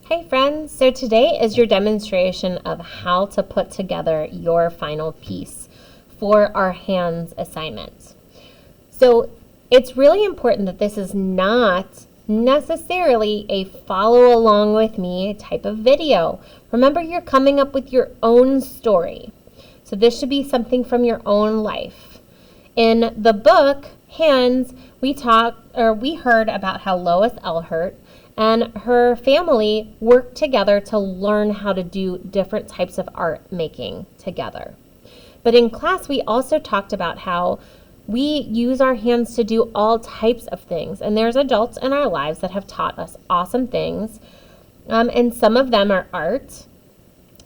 Hey friends, so today is your demonstration of how to put together your final piece for our hands assignment. So it's really important that this is not necessarily a follow along with me type of video. Remember, you're coming up with your own story. So this should be something from your own life. In the book, Hands, we heard about how Lois Elhart and her family worked together to learn how to do different types of art making together. But in class, we also talked about how we use our hands to do all types of things. And there's adults in our lives that have taught us awesome things. And some of them are art,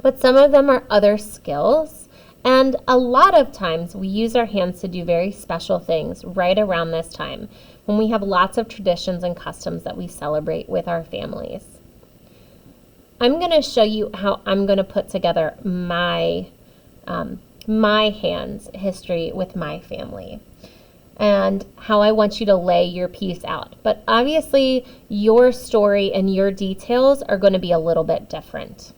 but some of them are other skills. And a lot of times we use our hands to do very special things right around this time when we have lots of traditions and customs that we celebrate with our families. I'm going to show you how I'm going to put together my hands history with my family and how I want you to lay your piece out. But obviously your story and your details are going to be a little bit different.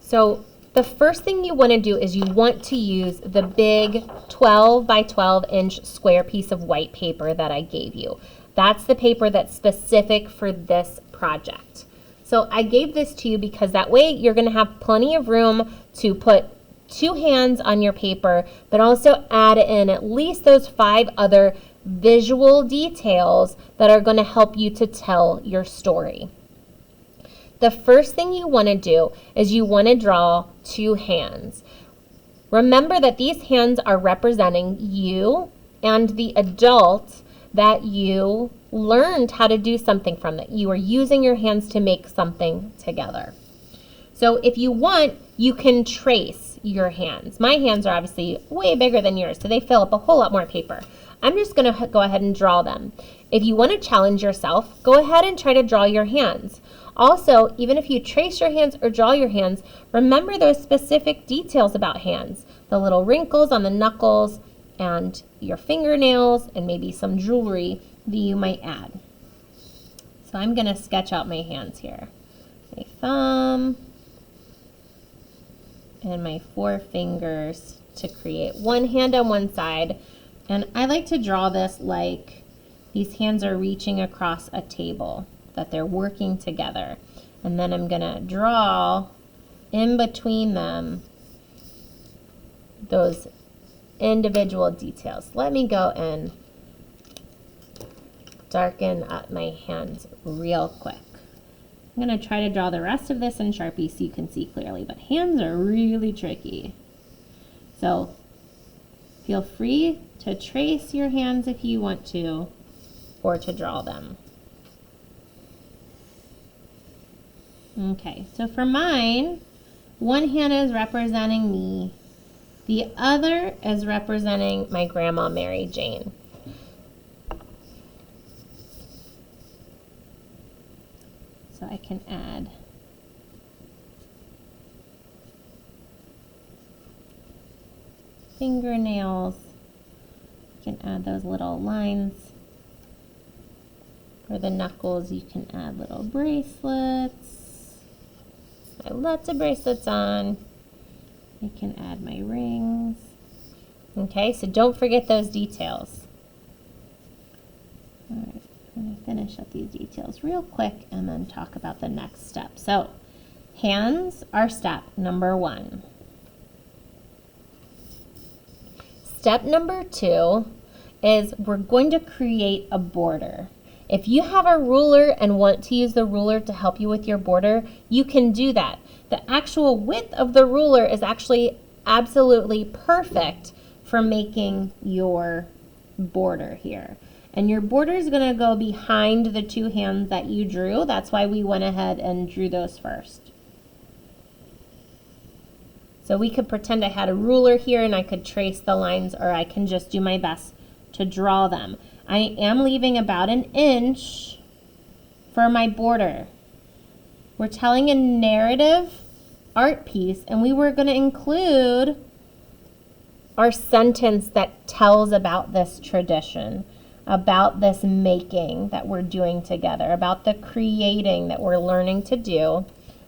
So the first thing you want to do is you want to use the big 12 by 12 inch square piece of white paper that I gave you. That's the paper that's specific for this project. So I gave this to you because that way you're going to have plenty of room to put 2 hands on your paper, but also add in at least those 5 other visual details that are going to help you to tell your story. The first thing you want to do is you want to draw 2 hands. Remember that these hands are representing you and the adult that you learned how to do something from, that you are using your hands to make something together. So if you want, you can trace your hands. My hands are obviously way bigger than yours, so they fill up a whole lot more paper. I'm just going to go ahead and draw them. If you want to challenge yourself, go ahead and try to draw your hands. Also, even if you trace your hands or draw your hands, remember those specific details about hands, the little wrinkles on the knuckles and your fingernails and maybe some jewelry that you might add. So I'm going to sketch out my hands here. My thumb and my 4 fingers to create one hand on one side. And I like to draw this like these hands are reaching across a table, that they're working together. And then I'm going to draw in between them those individual details. Let me go and darken up my hands real quick. I'm going to try to draw the rest of this in Sharpie so you can see clearly, but hands are really tricky. So feel free to trace your hands if you want to, or to draw them. Okay, so for mine, one hand is representing me. The other is representing my grandma, Mary Jane. So I can add fingernails. You can add those little lines. For the knuckles, you can add little bracelets. I have lots of bracelets on. I can add my rings. Okay, so don't forget those details. All right, I'm going to finish up these details real quick and then talk about the next step. So, hands are step number 1. Step number 2 is we're going to create a border. If you have a ruler and want to use the ruler to help you with your border, you can do that. The actual width of the ruler is actually absolutely perfect for making your border here. And your border is going to go behind the 2 hands that you drew. That's why we went ahead and drew those first. So we could pretend I had a ruler here and I could trace the lines, or I can just do my best to draw them. I am leaving about 1 inch for my border. We're telling a narrative art piece, and we were going to include our sentence that tells about this tradition. about this making that we're doing together, about the creating that we're learning to do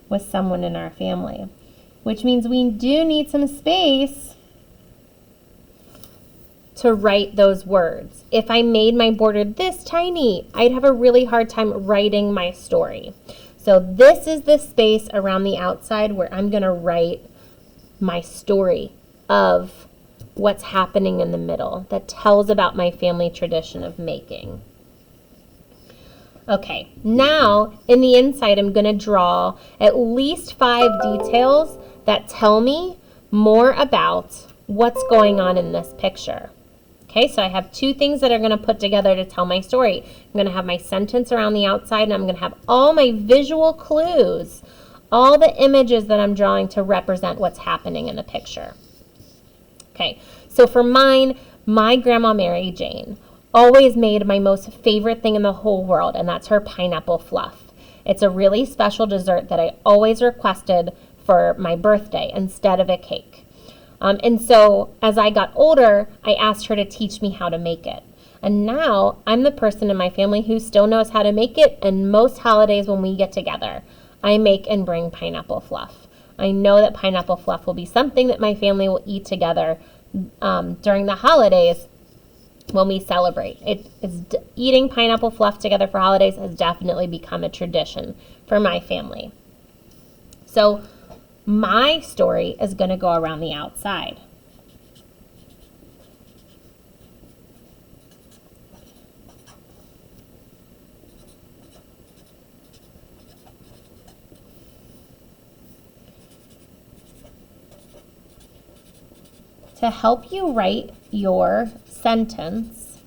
with someone in our family. Which means we do need some space to write those words. If I made my border this tiny, I'd have a really hard time writing my story. So this is the space around the outside where I'm going to write my story of what's happening in the middle that tells about my family tradition of making. Okay, now in the inside, I'm going to draw at least 5 details that tell me more about what's going on in this picture. Okay, so I have 2 things that are going to put together to tell my story. I'm going to have my sentence around the outside, and I'm going to have all my visual clues, all the images that I'm drawing to represent what's happening in the picture. Okay, so for mine, my Grandma Mary Jane always made my most favorite thing in the whole world, and that's her pineapple fluff. It's a really special dessert that I always requested for my birthday instead of a cake. And so as I got older, I asked her to teach me how to make it. And now I'm the person in my family who still knows how to make it, and most holidays when we get together, I make and bring pineapple fluff. I know that pineapple fluff will be something that my family will eat together during the holidays when we celebrate. Eating pineapple fluff together for holidays has definitely become a tradition for my family. So my story is going to go around the outside. To help you write your sentence,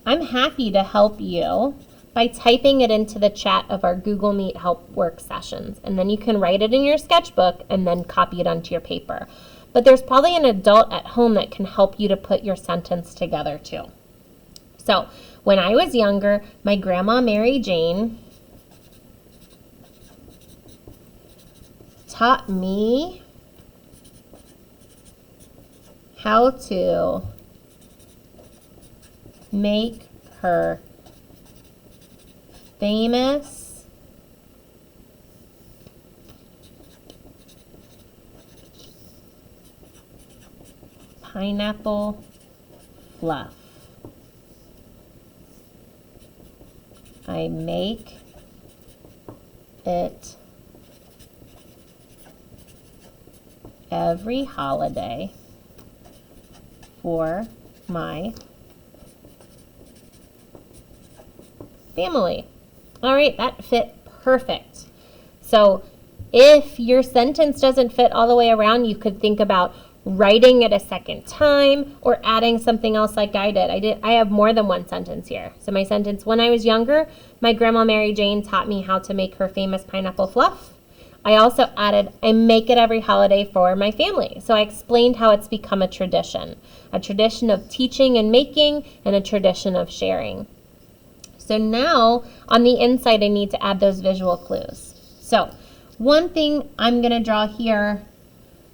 I'm happy to help you by typing it into the chat of our Google Meet help work sessions. And then you can write it in your sketchbook and then copy it onto your paper. But there's probably an adult at home that can help you to put your sentence together too. So when I was younger, my Grandma Mary Jane taught me how to make her famous pineapple fluff. I make it every holiday for my family. All right, that fit perfect. So if your sentence doesn't fit all the way around, you could think about writing it a second time or adding something else like I did. I have more than one sentence here. So my sentence, when I was younger, my Grandma Mary Jane taught me how to make her famous pineapple fluff. I also added, I make it every holiday for my family. So I explained how it's become a tradition of teaching and making, and a tradition of sharing. So now on the inside, I need to add those visual clues. So one thing I'm going to draw here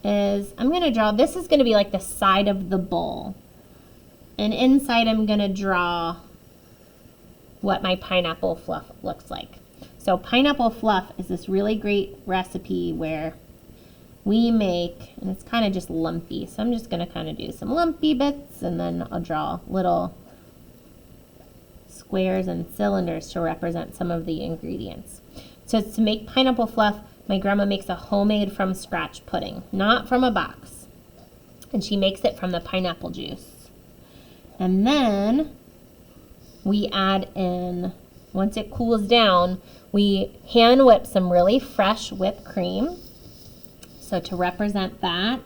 is this is going to be like the side of the bowl. And inside I'm going to draw what my pineapple fluff looks like. So pineapple fluff is this really great recipe where we make, and it's kind of just lumpy. So I'm just going to kind of do some lumpy bits, and then I'll draw little squares and cylinders to represent some of the ingredients. So to make pineapple fluff, my grandma makes a homemade from scratch pudding, not from a box. And she makes it from the pineapple juice. And then we add in, once it cools down, we hand whip some really fresh whipped cream. So to represent that,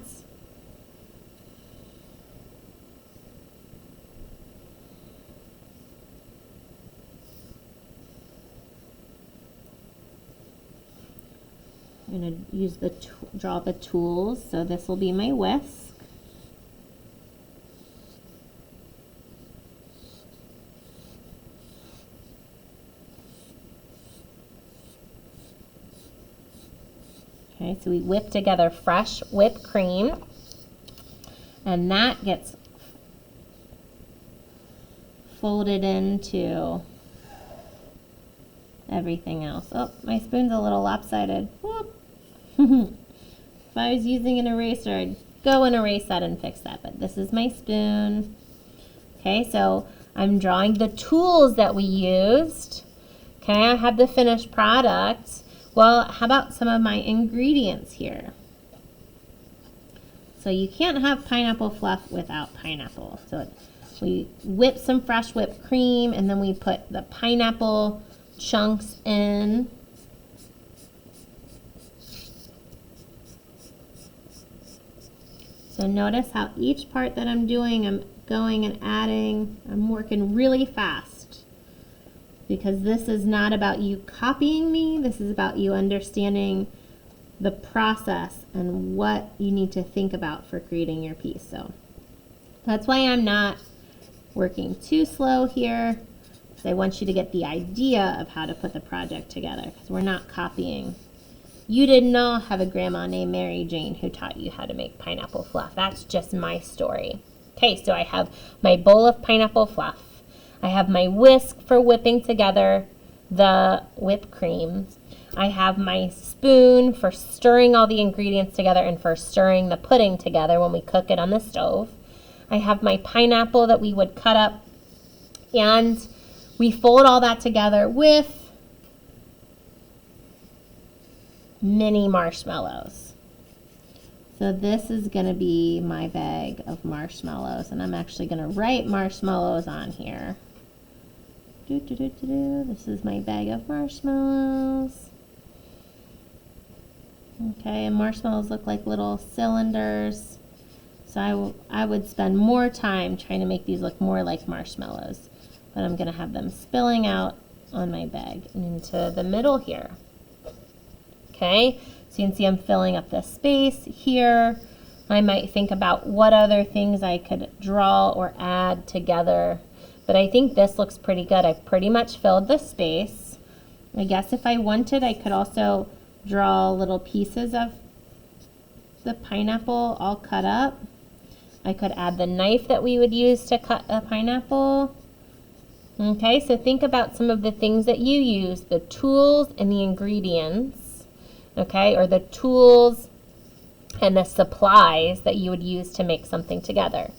I'm going to use draw the tools. So this will be my whisk. Okay, so we whip together fresh whipped cream, and that gets fold it into everything else. Oh, my spoon's a little lopsided. Whoop. If I was using an eraser, I'd go and erase that and fix that, but this is my spoon. Okay, so I'm drawing the tools that we used. Okay, I have the finished product. Well, how about some of my ingredients here? So you can't have pineapple fluff without pineapple. So we whip some fresh whipped cream, and then we put the pineapple chunks in. So notice how each part that I'm doing, I'm going and adding. I'm working really fast because this is not about you copying me. This is about you understanding the process and what you need to think about for creating your piece. So that's why I'm not working too slow here, because I want you to get the idea of how to put the project together, because we're not copying. You did not have a grandma named Mary Jane who taught you how to make pineapple fluff. That's just my story. Okay, so I have my bowl of pineapple fluff. I have my whisk for whipping together the whipped cream. I have my spoon for stirring all the ingredients together and for stirring the pudding together when we cook it on the stove. I have my pineapple that we would cut up, and we fold all that together with mini marshmallows. So this is going to be my bag of marshmallows, and I'm actually going to write marshmallows on here. This is my bag of marshmallows. Okay, and marshmallows look like little cylinders. So I would spend more time trying to make these look more like marshmallows. But I'm going to have them spilling out on my bag and into the middle here. Okay, so you can see I'm filling up this space here. I might think about what other things I could draw or add together. But I think this looks pretty good. I've pretty much filled the space. I guess if I wanted, I could also draw little pieces of the pineapple all cut up. I could add the knife that we would use to cut a pineapple. Okay, so think about some of the things that you use, the tools and the ingredients, okay, or the tools and the supplies that you would use to make something together.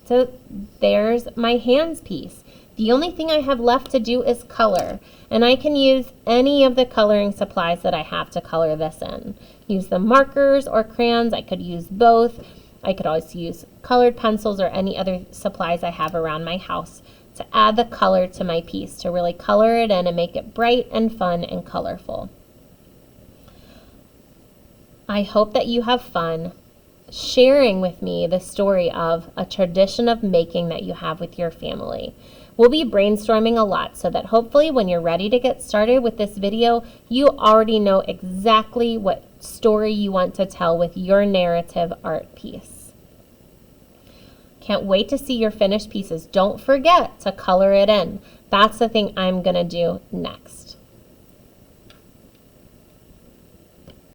So there's my hands piece. The only thing I have left to do is color, and I can use any of the coloring supplies that I have to color this in. Use the markers or crayons. I could use both. I could also use colored pencils or any other supplies I have around my house to add the color to my piece, to really color it in and make it bright and fun and colorful. I hope that you have fun sharing with me the story of a tradition of making that you have with your family. We'll be brainstorming a lot so that hopefully when you're ready to get started with this video, you already know exactly what story you want to tell with your narrative art piece. Can't wait to see your finished pieces. Don't forget to color it in. That's the thing I'm going to do next.